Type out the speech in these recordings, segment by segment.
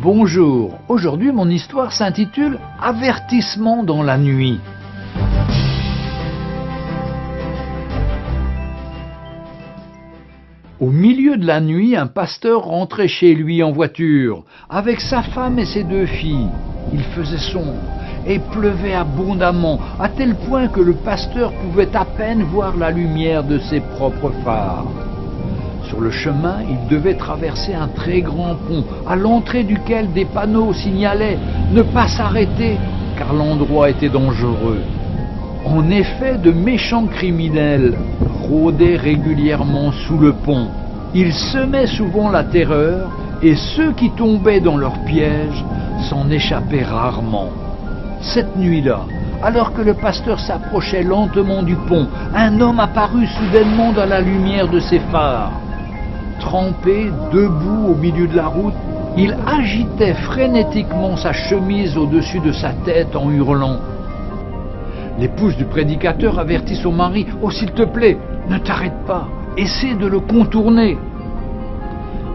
Bonjour, aujourd'hui mon histoire s'intitule « Avertissement dans la nuit ». Au milieu de la nuit, un pasteur rentrait chez lui en voiture, avec sa femme et ses 2 filles. Il faisait sombre et pleuvait abondamment, à tel point que le pasteur pouvait à peine voir la lumière de ses propres phares. Sur le chemin, il devait traverser un très grand pont, à l'entrée duquel des panneaux signalaient « Ne pas s'arrêter » car l'endroit était dangereux. En effet, de méchants criminels rôdaient régulièrement sous le pont. Ils semaient souvent la terreur et ceux qui tombaient dans leur piège s'en échappaient rarement. Cette nuit-là, alors que le pasteur s'approchait lentement du pont, un homme apparut soudainement dans la lumière de ses phares. Trempé, debout au milieu de la route, il agitait frénétiquement sa chemise au-dessus de sa tête en hurlant. L'épouse du prédicateur avertit son mari « Oh, s'il te plaît, ne t'arrête pas, essaie de le contourner !»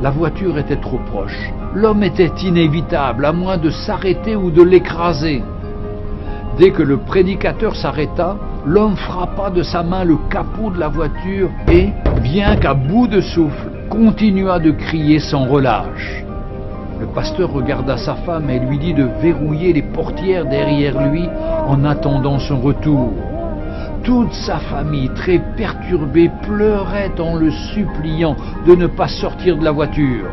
La voiture était trop proche. L'homme était inévitable, à moins de s'arrêter ou de l'écraser. Dès que le prédicateur s'arrêta, l'homme frappa de sa main le capot de la voiture et, bien qu'à bout de souffle, continua de crier sans relâche. Le pasteur regarda sa femme et lui dit de verrouiller les portières derrière lui en attendant son retour. Toute sa famille, très perturbée, pleurait en le suppliant de ne pas sortir de la voiture.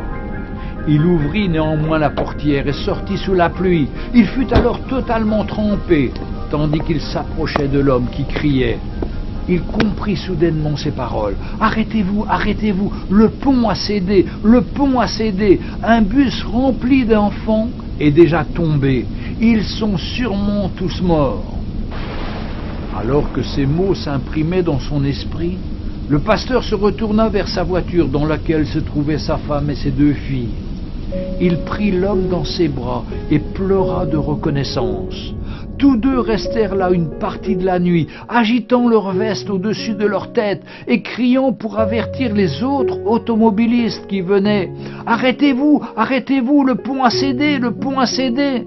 Il ouvrit néanmoins la portière et sortit sous la pluie. Il fut alors totalement trempé, tandis qu'il s'approchait de l'homme qui criait. Il comprit soudainement ces paroles. « Arrêtez-vous, arrêtez-vous, le pont a cédé, le pont a cédé. Un bus rempli d'enfants est déjà tombé. Ils sont sûrement tous morts. » Alors que ces mots s'imprimaient dans son esprit, le pasteur se retourna vers sa voiture dans laquelle se trouvaient sa femme et ses 2 filles. Il prit l'homme dans ses bras et pleura de reconnaissance. Tous 2 restèrent là une partie de la nuit, agitant leurs vestes au-dessus de leur tête et criant pour avertir les autres automobilistes qui venaient. « Arrêtez-vous, arrêtez-vous, le pont a cédé, le pont a cédé !»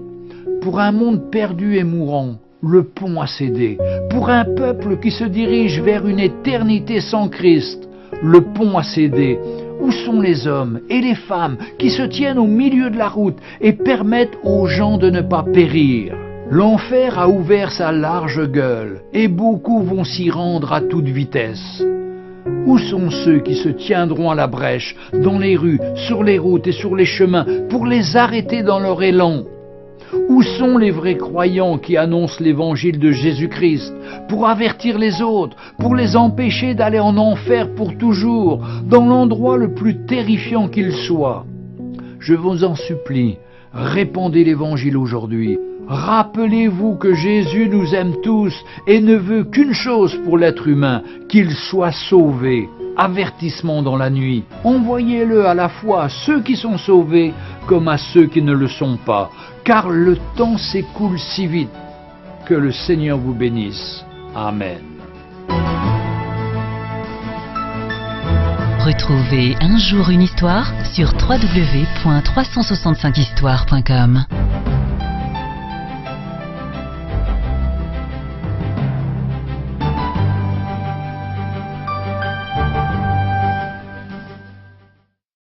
Pour un monde perdu et mourant, le pont a cédé. Pour un peuple qui se dirige vers une éternité sans Christ, le pont a cédé. Où sont les hommes et les femmes qui se tiennent au milieu de la route et permettent aux gens de ne pas périr? L'enfer a ouvert sa large gueule et beaucoup vont s'y rendre à toute vitesse. Où sont ceux qui se tiendront à la brèche, dans les rues, sur les routes et sur les chemins, pour les arrêter dans leur élan? Où sont les vrais croyants qui annoncent l'évangile de Jésus-Christ pour avertir les autres, pour les empêcher d'aller en enfer pour toujours, dans l'endroit le plus terrifiant qu'il soit? Je vous en supplie, répandez l'évangile aujourd'hui. Rappelez-vous que Jésus nous aime tous et ne veut qu'une chose pour l'être humain, qu'il soit sauvé. Avertissement dans la nuit. Envoyez-le à la fois à ceux qui sont sauvés comme à ceux qui ne le sont pas, car le temps s'écoule si vite. Que le Seigneur vous bénisse. Amen. Retrouvez Un jour une histoire sur www.365histoire.com.